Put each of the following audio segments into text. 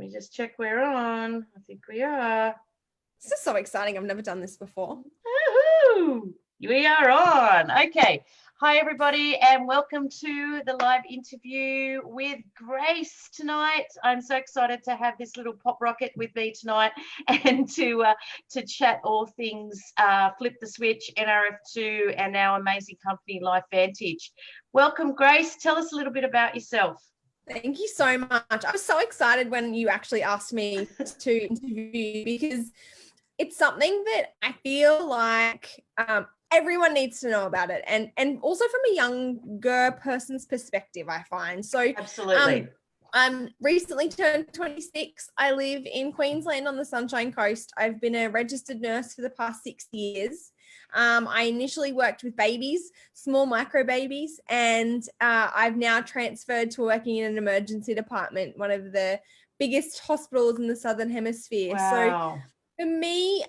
me just check we're on. I think we are. This is so exciting. I've never done this before. Woohoo! We are on. Okay. Hi, everybody, and welcome to the live interview with Grace tonight. I'm so excited to have this little pop rocket with me tonight and to chat all things Flip the Switch, NRF2, and our amazing company, LifeVantage. Welcome, Grace. Tell us a little bit about yourself. Thank you so much. I was so excited when you actually asked me to interview because it's something that I feel like everyone needs to know about it, and also from a younger person's perspective, I find. So Absolutely. I'm recently turned 26. I live in Queensland on the Sunshine Coast. I've been a registered nurse for the past 6 years. I initially worked with babies, small micro babies, and I've now transferred to working in an emergency department, one of the biggest hospitals in the Southern Hemisphere. Wow. So for me,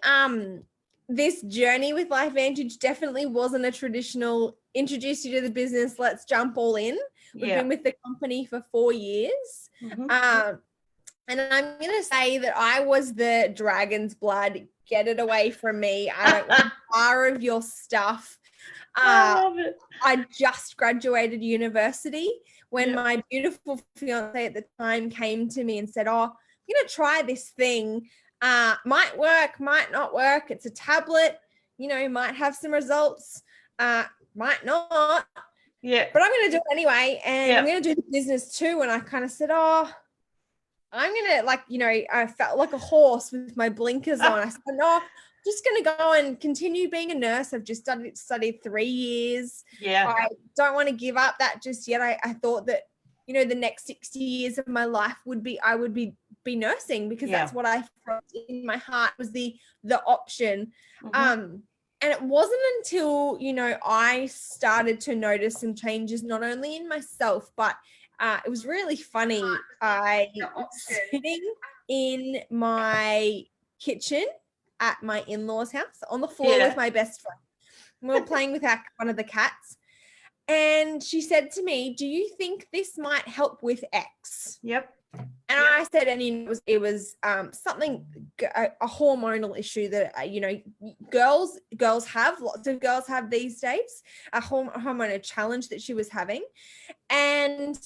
this journey with LifeVantage definitely wasn't a traditional introduce you to the business, let's jump all in. We've been with the company for 4 years. And I'm going to say that I was the dragon's blood. Get it away from me. I don't want bar of your stuff. I love it. I just graduated university when my beautiful fiance at the time came to me and said, oh, I'm going to try this thing. Might work, might not work. It's a tablet, might have some results, might not. Yeah. But I'm going to do it anyway. And I'm going to do the business too. And I kind of said, oh, I'm going to I felt like a horse with my blinkers on. I said, no, I'm just going to go and continue being a nurse. I've just studied 3 years. Yeah. I don't want to give up that just yet. I thought that, the next 60 years of my life I would be nursing because that's what I felt in my heart was the option. And it wasn't until, I started to notice some changes, not only in myself, but it was really funny. I was sitting in my kitchen at my in-laws' house on the floor with my best friend. We were playing with one of the cats. And she said to me, do you think this might help with X? Yep. And I said, and it was something, a hormonal issue that, girls have, lots of girls have these days, a hormonal challenge that she was having. And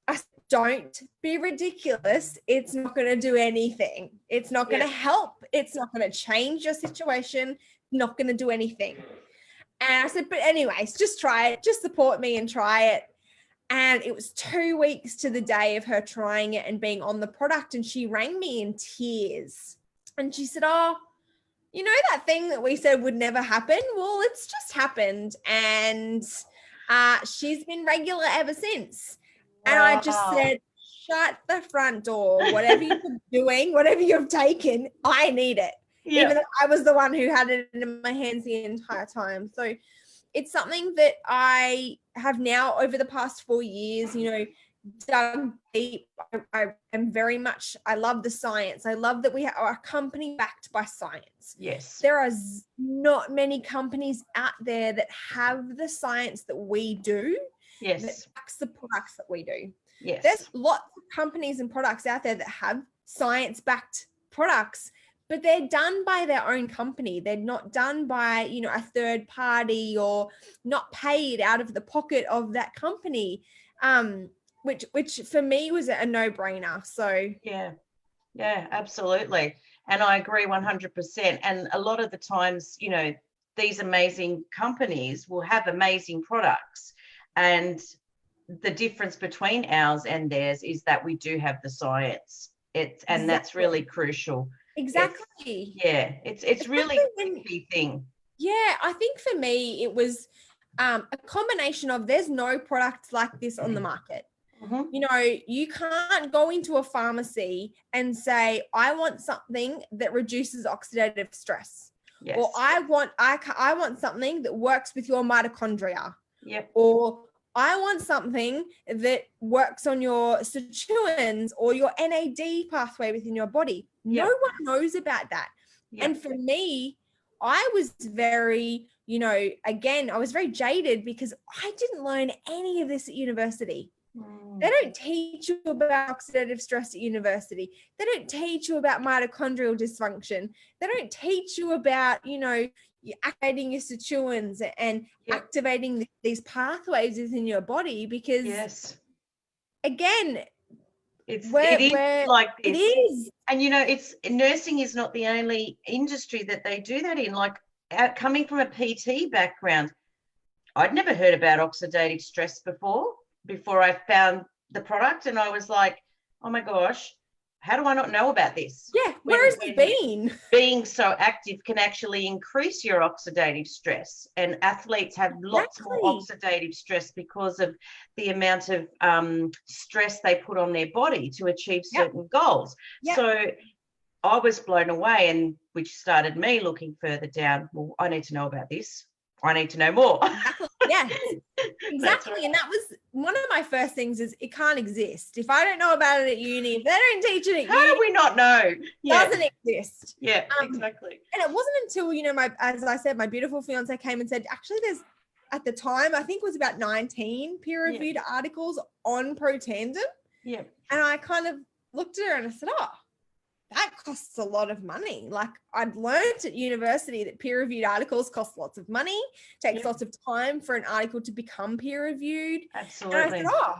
I said, don't be ridiculous. It's not going to do anything. It's not going to help. It's not going to change your situation. Not going to do anything. And I said, but anyways, just try it. Just support me and try it. And it was 2 weeks to the day of her trying it and being on the product. And she rang me in tears. And she said, oh, that thing that we said would never happen? Well, it's just happened. And she's been regular ever since. Wow. And I just said, shut the front door. Whatever you're doing, whatever you've taken, I need it. Yeah. Even though I was the one who had it in my hands the entire time. So it's something that I have now over the past 4 years, dug deep. I am very much, I love the science. I love that we are a company backed by science. Yes. There are not many companies out there that have the science that we do. Yes. That backs the products that we do. Yes. There's lots of companies and products out there that have science backed products, but they're done by their own company. They're not done by, a third party or not paid out of the pocket of that company, which for me was a no-brainer. So yeah, absolutely. And I agree 100%. And a lot of the times, these amazing companies will have amazing products. And the difference between ours and theirs is that we do have the science. And that's really crucial. Exactly. It's really a key thing. Yeah, I think for me, it was a combination of there's no product like this on the market. You can't go into a pharmacy and say, I want something that reduces oxidative stress. Yes. Or I want something that works with your mitochondria. Yep. Or I want something that works on your sirtuins or your NAD pathway within your body. Yep. No one knows about that. Yep. And for me, I was very, I was very jaded because I didn't learn any of this at university. They don't teach you about oxidative stress at university. They don't teach you about mitochondrial dysfunction. They don't teach you about, activating your sirtuins and activating these pathways within your body, because again, it is like this. It is. And nursing is not the only industry that they do that in. Like, coming from a PT background, I'd never heard about oxidative stress before I found the product, and I was like, oh my gosh, how do I not know about this? Yeah, where has it been? Being so active can actually increase your oxidative stress, and athletes have lots more oxidative stress because of the amount of stress they put on their body to achieve certain goals. So I was blown away, and which started me looking further down. Well, I need to know about this. I need to know more. Yeah, exactly. Right. And that was one of my first things, is it can't exist. If I don't know about it at uni, if they don't teach it at how do we not know? It doesn't exist. Yeah, exactly. And it wasn't until, as I said, my beautiful fiance came and said, actually, there's, at the time, I think it was about 19 peer-reviewed articles on Protandim. Yeah. And I kind of looked at her and I said, oh, that costs a lot of money. Like, I'd learned at university that peer-reviewed articles cost lots of money, takes lots of time for an article to become peer-reviewed. Absolutely. And I said, oh,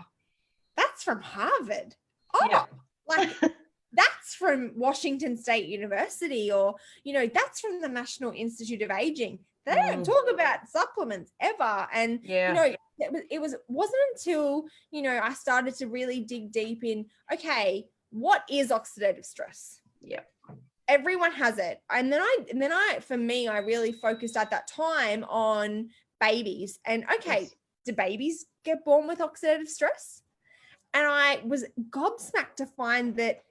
that's from Harvard. Oh, like that's from Washington State University, or, that's from the National Institute of Aging. They don't talk about supplements ever. And, it wasn't until, I started to really dig deep in, okay, what is oxidative stress? Yeah. Everyone has it. And then I, for me, I really focused at that time on babies. And do babies get born with oxidative stress? And I was gobsmacked to find that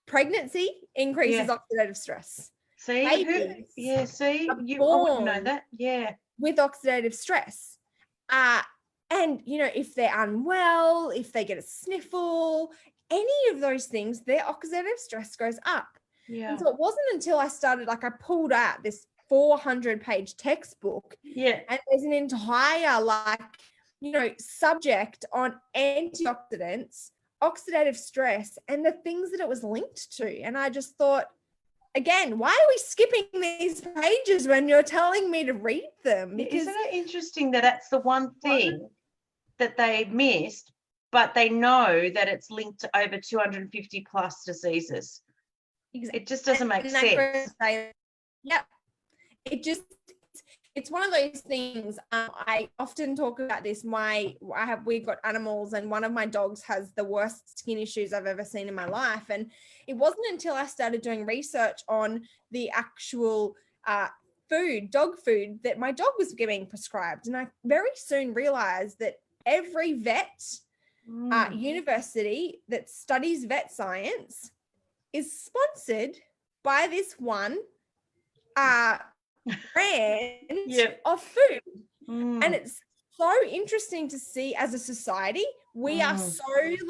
pregnancy increases oxidative stress. See? Babies I wouldn't know that. Yeah. With oxidative stress. And, if they're unwell, if they get a sniffle, any of those things, their oxidative stress goes up. Yeah. And so it wasn't until I started, I pulled out this 400-page textbook. Yeah. And there's an entire, subject on antioxidants, oxidative stress, and the things that it was linked to. And I just thought, again, why are we skipping these pages when you're telling me to read them? Because isn't it interesting that that's the one thing that they missed, but they know that it's linked to over 250 plus diseases. Exactly. It just doesn't make sense. It's one of those things. I often talk about this. We've got animals, and one of my dogs has the worst skin issues I've ever seen in my life. And it wasn't until I started doing research on the actual dog food, that my dog was getting prescribed. And I very soon realized that every vet university that studies vet science is sponsored by this one brand of food. And it's so interesting to see, as a society, we are so we've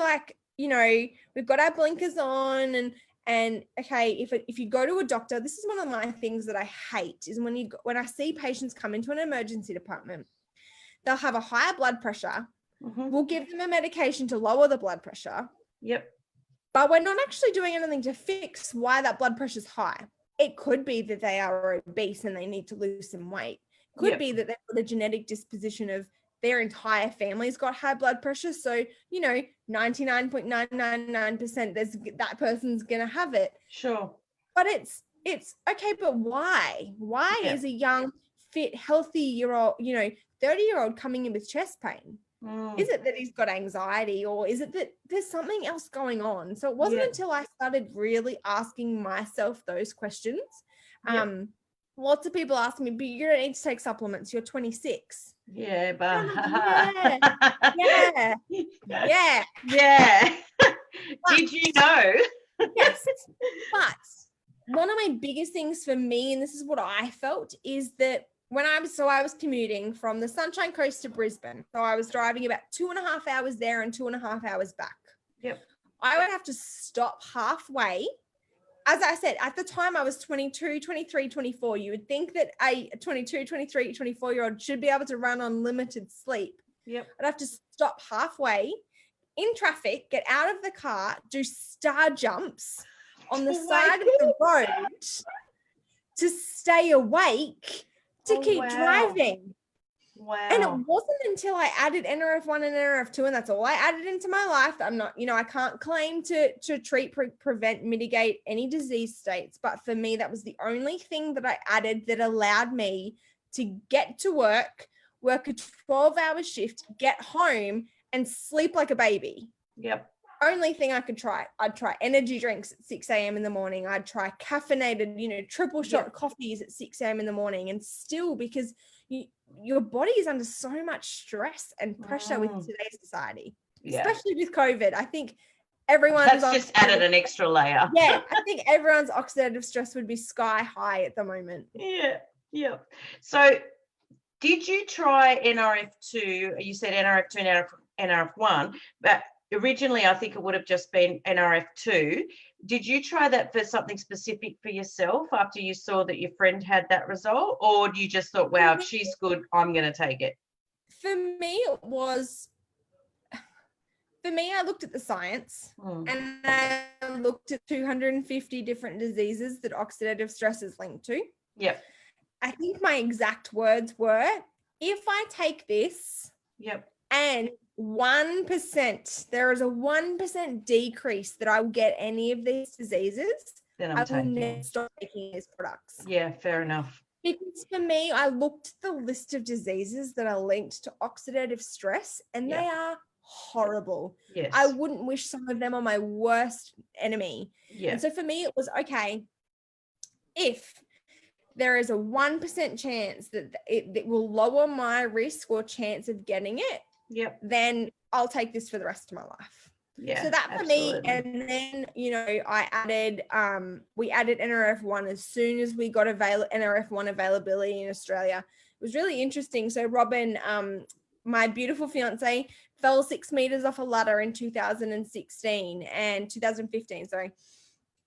got our blinkers on, and okay, if you go to a doctor, this is one of my things that I hate, is when I see patients come into an emergency department, they'll have a higher blood pressure. We'll give them a medication to lower the blood pressure. Yep. But we're not actually doing anything to fix why that blood pressure is high. It could be that they are obese and they need to lose some weight. Could be that they've got a genetic disposition of their entire family's got high blood pressure. So, 99.999% that person's going to have it. Sure. But it's okay, but why? Why is a young, fit, healthy 30-year-old coming in with chest pain? Is it that he's got anxiety, or is it that there's something else going on? So it wasn't until I started really asking myself those questions. Lots of people ask me, but you don't need to take supplements. You're 26. Yeah, but Did you know? Yes. But one of my biggest things for me, and this is what I felt, is that I was commuting from the Sunshine Coast to Brisbane. So I was driving about 2.5 hours there and 2.5 hours back. Yep. I would have to stop halfway. As I said, at the time I was 22, 23, 24. You would think that a 22, 23, 24-year-old should be able to run on limited sleep. Yep. I'd have to stop halfway in traffic, get out of the car, do star jumps on the Oh my side of the road to stay awake to Oh, keep wow. driving. And it Wow. wasn't until I added NRF1 and NRF2, and that's all I added into my life. I'm not, I can't claim to treat, prevent, mitigate any disease states. But for me, that was the only thing that I added that allowed me to get to work a 12-hour shift, get home, and sleep like a baby. Yep. Only thing I could try. I'd try energy drinks at 6 a.m. in the morning. I'd try caffeinated, triple shot coffees at 6 a.m. in the morning. And still, because your body is under so much stress and pressure with today's society, especially with COVID. I think everyone's just added an extra layer. Yeah, I think everyone's oxidative stress would be sky high at the moment. Yeah. So did you try NRF2? You said NRF2 and NRF1, but originally I think it would have just been NRF2. Did you try that for something specific for yourself after you saw that your friend had that result, or you just thought, wow, if she's good, I'm going to take it? For me, I looked at the science and I looked at 250 different diseases that oxidative stress is linked to. Yep. I think my exact words were, if I take this and 1%, there is a 1% decrease that I will get any of these diseases, then I will never stop taking these products. Yeah, fair enough. Because for me, I looked at the list of diseases that are linked to oxidative stress, and they are horrible. Yes. I wouldn't wish some of them on my worst enemy. Yeah. And so for me, it was, okay, if there is a 1% chance that it will lower my risk or chance of getting it, then I'll take this for the rest of my life. Yeah. So that for me, and then, I added, we added NRF1 as soon as we got NRF1 availability in Australia. It was really interesting. So Robin, my beautiful fiance, fell 6 meters off a ladder in 2015,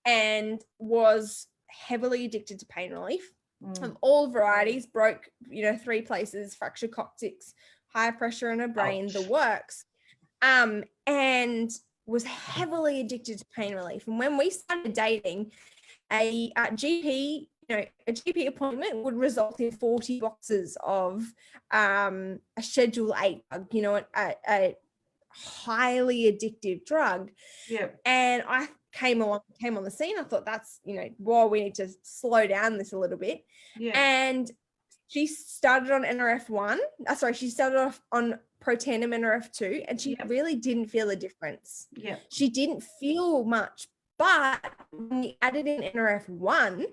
and was heavily addicted to pain relief of all varieties, broke, 3 places, fractured coccyx, high pressure in her brain, the works, and was heavily addicted to pain relief. And when we started dating, a GP, a GP appointment would result in 40 boxes of a Schedule 8 drug, a highly addictive drug. Yeah. And I came on the scene. I thought, that's, well, we need to slow down this a little bit. Yeah. And she started on NRF1. She started off on Protandim NRF2, and she really didn't feel a difference. Yeah. She didn't feel much. But when we added in NRF1,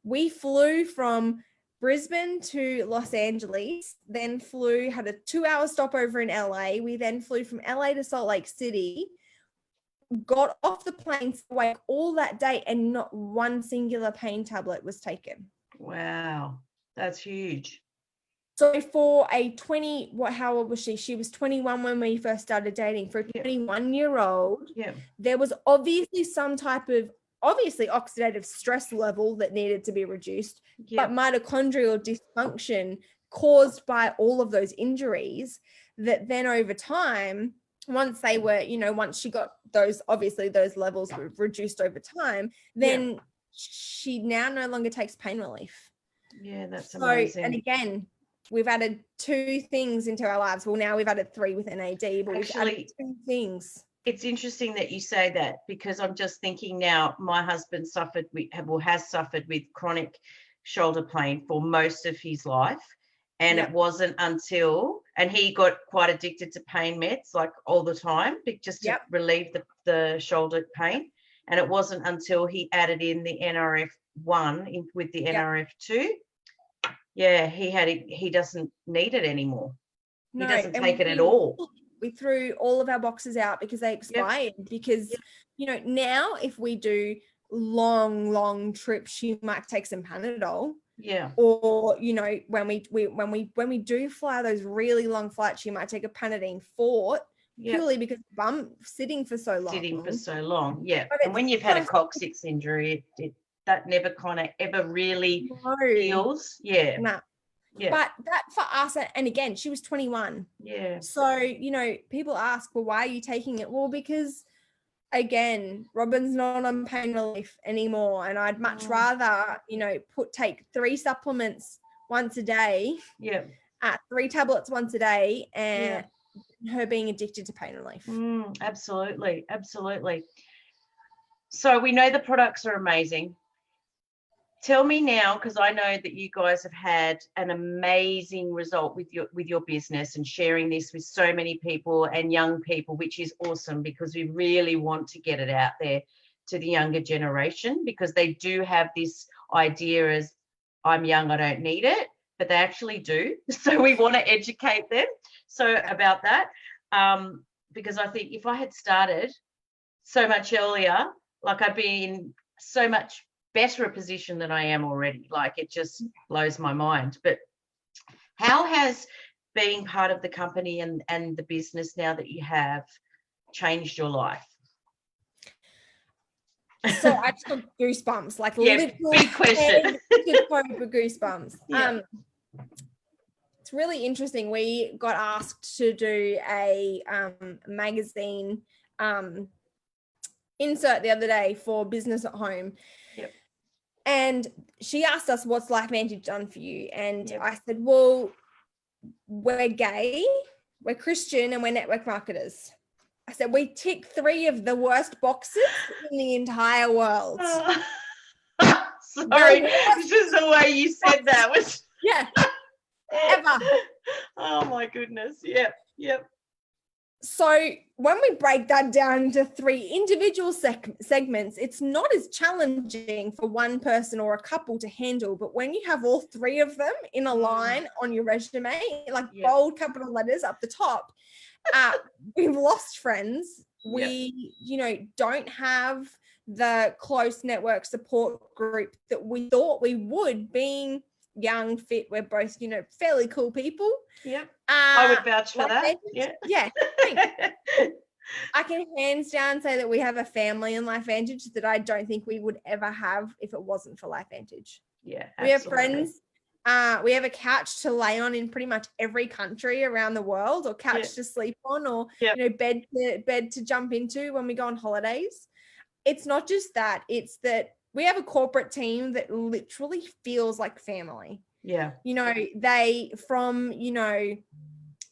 we flew from Brisbane to Los Angeles, then had a 2-hour stopover in LA. We then flew from LA to Salt Lake City, got off the plane, awake all that day, and not one singular pain tablet was taken. Wow, that's huge. So for a how old was she? She was 21 when we first started dating. For a 21-year-old, there was obviously some type of oxidative stress level that needed to be reduced, but mitochondrial dysfunction caused by all of those injuries that then over time, once they were, once she got those levels were reduced over time, then she now no longer takes pain relief. Yeah, that's amazing. And again, we've added 2 things into our lives. Well, now we've added 3 with NAD, but we've added 2 things. It's interesting that you say that, because I'm just thinking now, my husband has suffered with chronic shoulder pain for most of his life. And it wasn't until, and he got quite addicted to pain meds, like all the time, just to relieve the shoulder pain. And it wasn't until he added in the NRF1 with the NRF2. Yeah, he doesn't need it anymore. He doesn't take it at all. We threw all of our boxes out because they expired. Because, now if we do long trips, you might take some Panadol. Yeah. Or, when we do fly those really long flights, you might take a Panadine Fort, purely because sitting for so long. Yeah. And when you've had a coccyx injury, that never kind of ever really heals. Yeah. No. Yeah. But that for us, and again, she was 21. Yeah. So, people ask, well, why are you taking it? Well, because again, Robin's not on pain relief anymore. And I'd much rather, take 3 supplements once a day, Yeah. 3 tablets once a day, and her being addicted to pain relief. Absolutely. Absolutely. So we know the products are amazing. Tell me now, because I know that you guys have had an amazing result with your business and sharing this with so many people and young people, which is awesome, because we really want to get it out there to the younger generation, because they do have this idea as, I'm young, I don't need it, but they actually do. So we want to educate them about that, because I think if I had started so much earlier, like, I'd be in so much better a position than I am already. Like, it just blows my mind. But how has being part of the company and the business now that you have changed your life? So I just got goosebumps, like literally big question. goosebumps. Yeah. It's really interesting. We got asked to do a magazine insert the other day for Business at Home. Yep. And she asked us, what's LifeVantage done for you? And Yep. I said, well, we're gay, we're Christian, and we're network marketers. I said, we tick 3 of the worst boxes in the entire world. Sorry, just the way you said that was... Yeah, ever. Oh my goodness. Yep. So when we break that down into 3 individual segments, it's not as challenging for one person or a couple to handle. But when you have all 3 of them in a line on your resume, like bold capital letters up the top, we've lost friends. We, don't have the close network support group that we thought we would, being young, fit. We're both, fairly cool people. Yep. I would vouch for that. Yeah. I can hands down say that we have a family in LifeVantage that I don't think we would ever have if it wasn't for LifeVantage. Yeah, absolutely. We have friends. We have a couch to lay on in pretty much every country around the world, or couch to sleep on, or bed to jump into when we go on holidays. It's not just that; it's that we have a corporate team that literally feels like family. Yeah. They, from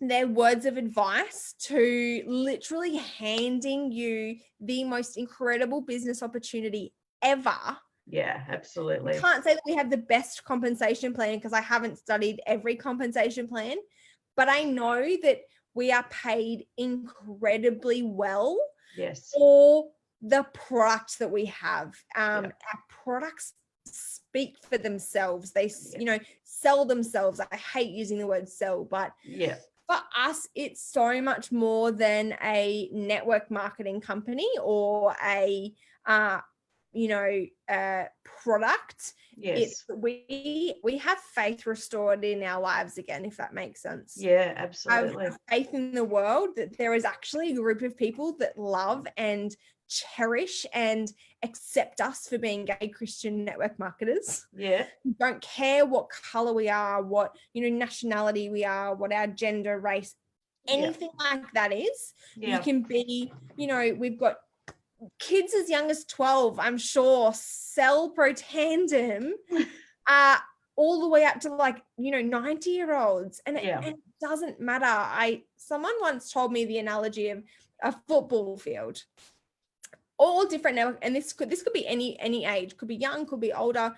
their words of advice to literally handing you the most incredible business opportunity ever. Yeah, absolutely. I can't say that we have the best compensation plan, because I haven't studied every compensation plan, but I know that we are paid incredibly well for the product that we have. Our products speak for themselves. They, sell themselves. I hate using the word sell, but for us, it's so much more than a network marketing company or a product. Yes. We have faith restored in our lives again, if that makes sense. Yeah, absolutely. I have faith in the world that there is actually a group of people that love and cherish and accept us for being gay Christian network marketers. Yeah. We don't care what color we are, what nationality we are, what our gender, race, anything like that is. You can be, we've got kids as young as 12, I'm sure, sell pro tandem all the way up to 90-year-olds, and it doesn't matter. Someone once told me the analogy of a football field, all different network, and this could be any age, could be young, could be older.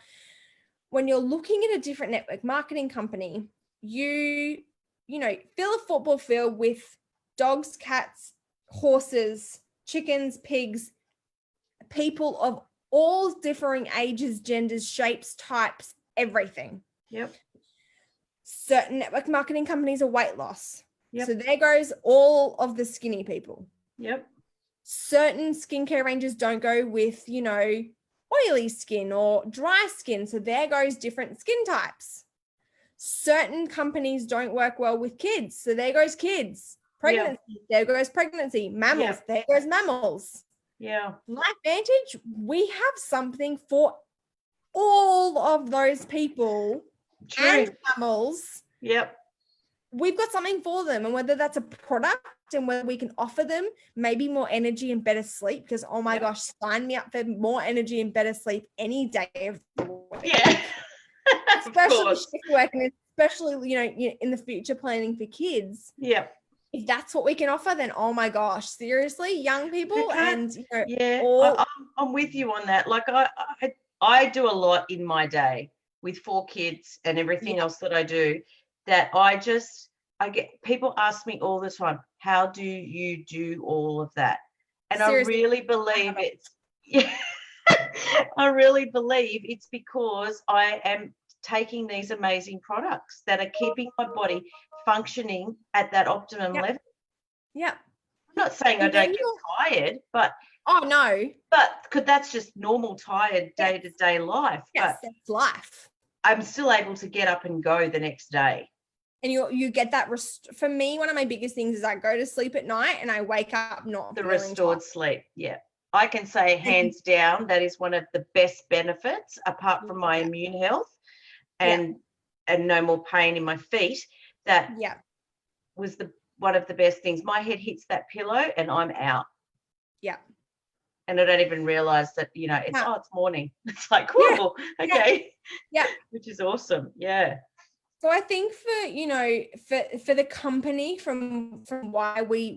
When you're looking at a different network marketing company, you fill a football field with dogs, cats, horses, chickens, pigs, people of all differing ages, genders, shapes, types, everything. Yep. Certain network marketing companies are weight loss. Yep. So there goes all of the skinny people. Yep. Certain skincare ranges don't go with, oily skin or dry skin. So there goes different skin types. Certain companies don't work well with kids. So there goes kids. Pregnancy, there goes pregnancy. Mammals, there goes mammals. Yeah. LifeVantage, we have something for all of those people True. and camels, Yep. we've got something for them. And whether that's a product and whether we can offer them maybe more energy and better sleep, because oh my gosh, sign me up for more energy and better sleep any day of the week. Yeah. Especially shift work, and especially, you know, in the future planning for kids. Yep. If that's what we can offer, then oh my gosh, seriously, young people, and you know, yeah, I'm with you on that. Like I do a lot in my day with 4 kids and everything else that I do, that I get people ask me all the time, how do you do all of that? And seriously, I really believe I really believe it's because I am taking these amazing products that are keeping my body functioning at that optimum level. Yeah. I'm not saying I don't get tired, but that's just normal tired day-to-day life. Yes, but that's life. I'm still able to get up and go the next day. And you get that for me, one of my biggest things is I go to sleep at night and I wake up not the feeling restored tired. Sleep. Yeah. I can say hands down that is one of the best benefits, apart from my immune health and no more pain in my feet. That was one of the best things. My head hits that pillow and I'm out. Yeah. And I don't even realize that, you know, it's morning. It's like, whoa, okay. Yeah. Which is awesome. Yeah. So I think for, you know, for the company, from why we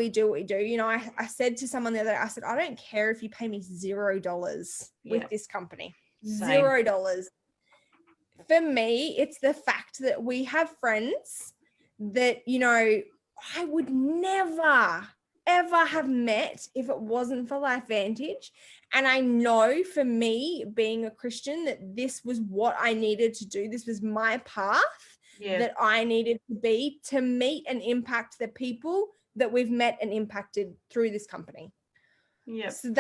do what we do, you know, I said to someone the other day, I said, I don't care if you pay me $0 with this company. Same. $0. For me, it's the fact that we have friends that, you know, I would never, ever have met if it wasn't for LifeVantage. And I know for me, being a Christian, that this was what I needed to do. This was my path that I needed to be to meet and impact the people that we've met and impacted through this company. Yeah. So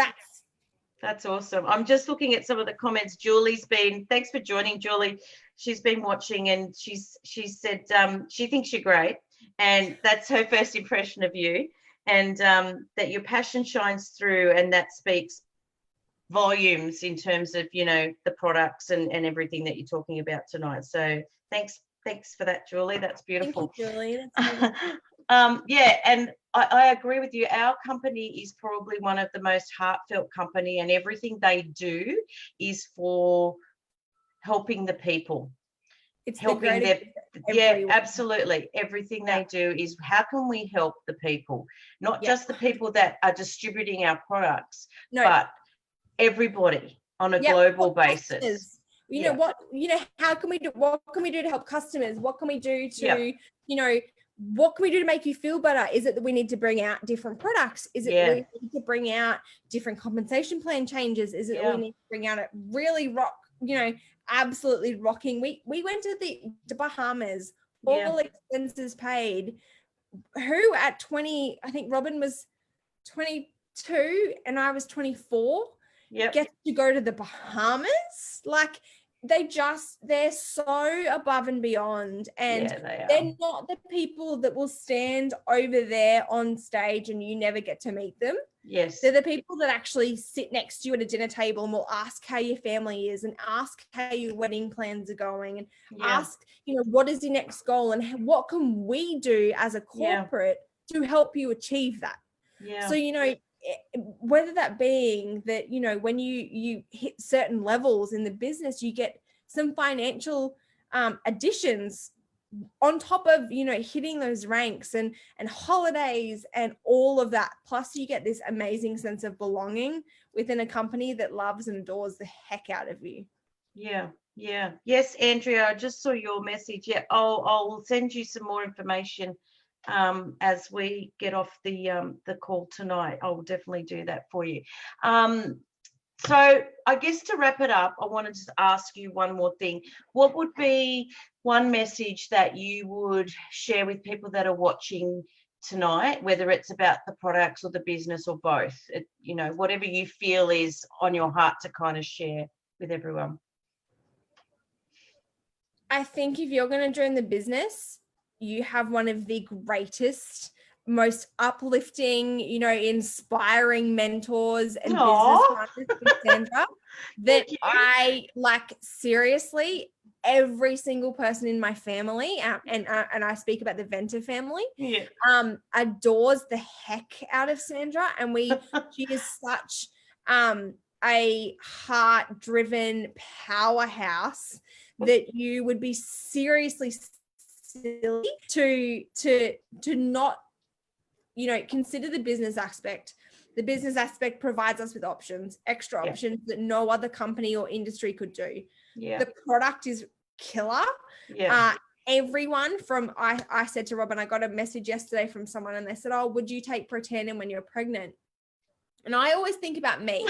that's awesome. I'm just looking at some of the comments. Thanks for joining, Julie. She's been watching and she said she thinks you're great, and that's her first impression of you, and that your passion shines through, and that speaks volumes in terms of, you know, the products and everything that you're talking about tonight. So thanks for that, Julie. That's beautiful. Thank you, Julie. And I agree with you. Our company is probably one of the most heartfelt company, and everything they do is for helping the people. It's helping them. Yeah, absolutely. Everything they do is how can we help the people, not just the people that are distributing our products, but everybody on a global basis. You know what, how can we do, what can we do to help customers? What can we do to, you know, what can we do to make you feel better? Is it that we need to bring out different products? Is it we need to bring out different compensation plan changes? Is it we need to bring out a really absolutely rocking? We went to the Bahamas, all expenses paid. Who at 20, I think Robin was 22 and I was 24, gets to go to the Bahamas? Like, they're so above and beyond, and they're not the people that will stand over there on stage and you never get to meet them. Yes, they're the people that actually sit next to you at a dinner table and will ask how your family is, and ask how your wedding plans are going, and ask, you know, what is your next goal and what can we do as a corporate to help you achieve that. So, you know, whether that being that, you know, when you hit certain levels in the business, you get some financial additions on top of, you know, hitting those ranks and holidays and all of that. Plus you get this amazing sense of belonging within a company that loves and adores the heck out of you. Yes, Andrea, I just saw your message. I'll send you some more information as we get off the call tonight. I will definitely do that for you. So I guess to wrap it up, I want to just ask you one more thing. What would be one message that you would share with people that are watching tonight, whether it's about the products or the business or both? You know, whatever you feel is on your heart to kind of share with everyone. I think if you're going to join the business, you have one of the greatest, most uplifting, you know, inspiring mentors and business partners with Sandra that I, like, seriously, every single person in my family, and I speak about the Venter family, adores the heck out of Sandra, and she is such a heart-driven powerhouse that you would be seriously silly to not, you know, consider the business aspect. The business aspect provides us with extra options that no other company or industry could do. The product is killer. Everyone from, I said to Robin, I got a message yesterday from someone and they said, oh, would you take Protandim when you're pregnant? And I always think about me.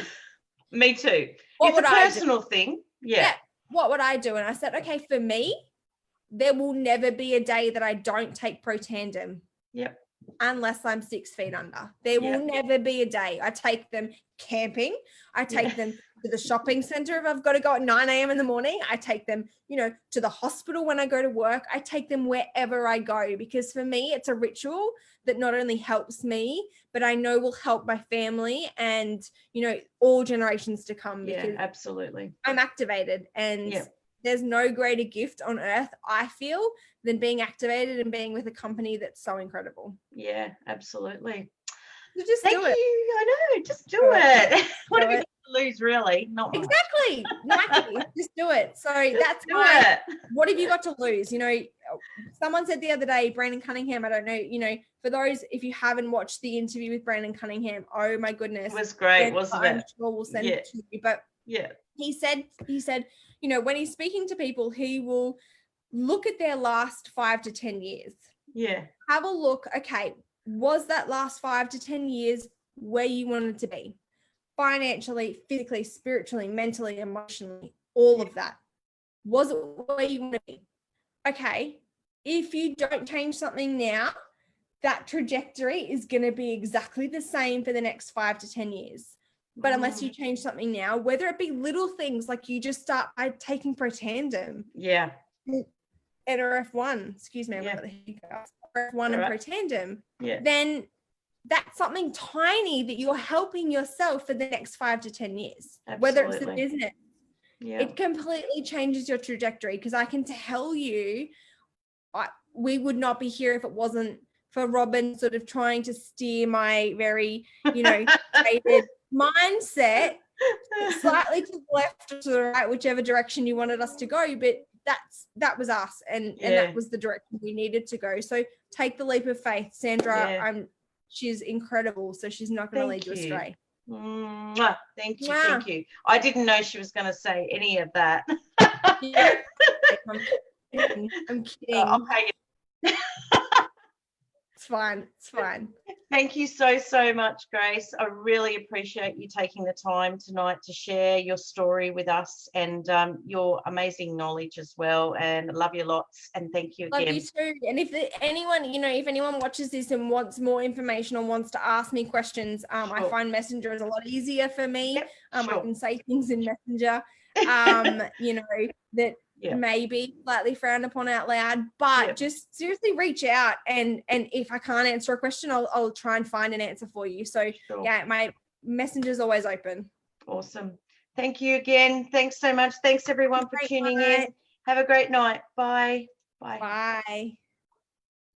Me too. It's a personal thing. Yeah. What would I do? And I said, okay, for me, there will never be a day that I don't take Protandim. Yep. Unless I'm 6 feet under. There will never be a day. I take them camping. I take them to the shopping center if I've got to go at 9 a.m. in the morning. I take them, you know, to the hospital when I go to work. I take them wherever I go, because for me, it's a ritual that not only helps me, but I know will help my family and, you know, all generations to come. Because absolutely. I'm activated, and there's no greater gift on earth, I feel, than being activated and being with a company that's so incredible. Yeah, absolutely. So just do it. I know, just do it. What have you got to lose, really? Not much. Exactly. Nike, just do it. So that's why. What have you got to lose? You know, someone said the other day, Brandon Cunningham, I don't know, you know, for those, if you haven't watched the interview with Brandon Cunningham, oh my goodness. It was great, wasn't it? I'm sure we'll send it to you. But he said, you know, when he's speaking to people, he will look at their last 5 to 10 years. Yeah. Have a look. Okay, was that last 5 to 10 years where you wanted to be? Financially, physically, spiritually, mentally, emotionally, all of that. Was it where you want to be? Okay, if you don't change something now, that trajectory is going to be exactly the same for the next 5 to 10 years. But unless you change something now, whether it be little things like you just start by taking Protandim. Yeah. NRF1, excuse me, I've got the hiccups. NRF1 and Protandim. Yeah. Then that's something tiny that you're helping yourself for the next 5 to 10 years. Absolutely. Whether it's the business. Yeah. It completely changes your trajectory, because I can tell you, we would not be here if it wasn't for Robin sort of trying to steer my very, you know, jaded mindset slightly to the left or to the right, whichever direction you wanted us to go. But that was us, and that was the direction we needed to go. So take the leap of faith, Sandra. She's incredible, so she's not going to lead you astray. Thank you. Thank you. I didn't know she was going to say any of that. I'm kidding. I'll pay you. It's fine. It's fine. Thank you so much, Grace. I really appreciate you taking the time tonight to share your story with us, and your amazing knowledge as well. And I love you lots. And thank you again. Love you too. And if anyone watches this and wants more information or wants to ask me questions, I find Messenger is a lot easier for me. I can say things in Messenger, you know, that may be slightly frowned upon out loud, but just seriously reach out, and if I can't answer a question, I'll try and find an answer for you. So my Messenger's always open. Awesome. Thank you again. Thanks so much. Thanks everyone for tuning in. Have a great night. Bye. Bye.